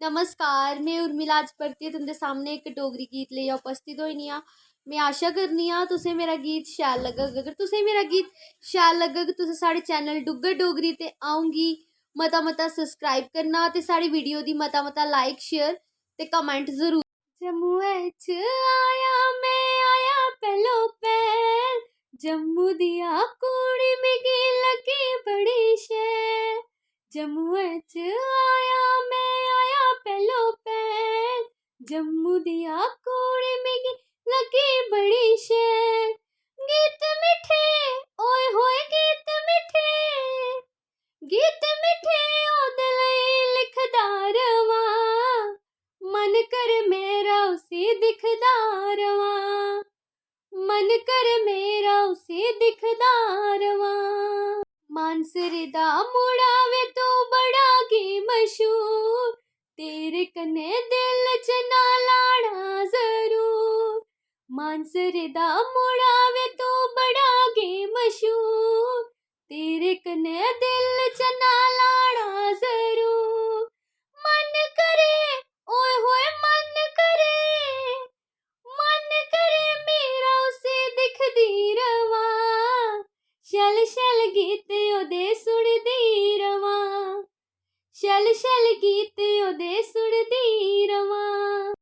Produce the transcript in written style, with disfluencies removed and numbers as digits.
नमस्कार, मैं उर्मिला अज परतियै तुंदे सामने इक डोगरी गीत लेइयै उपस्थित होई आं। मैं आशा करनी आं तुसें मेरा गीत शैल लग्गग। अगर तुसें मेरा गीत शैल लग्गग तुसें साढ़े चैनल डुग्गर डोगरी ते आऊंगी मता मता सब्सक्राइब करना ते साढ़ी वीडियो दी मता मता लाइक शेयर ते कमेंट जरूर। जम्मुए च आया पहलो पैर, जम्मू दिया कुड़ी मिगी लगी बड़ी शैल। जम्मुए च आया पहलो पैर, जम्मू दिया कुड़ी मिगी लगी बड़ी शैल। गीत मिठे ओए होए गीत मिठे ओदे लई लिखदा रवां, मन कर मेरा उसी दिखदा रवां, मन कर मेरा उसी दिखदा रवां। मानसरे दा मुड़ा वे तू बड़ा गी मशहूर, तेरे कन्नै दिल च ना लाना जरूर। मानसरे दा मुड़ा वे तू बड़ा गी मशहूर, तेरे कन्नै दिल च ना लाना जरूर। मन करे ओए होए मन करे मेरा उसे दिखदी रवां, शैल शैल गीत ओदे सुनदी रवां, शैल शैल गीत ओदे सुनदी रवां।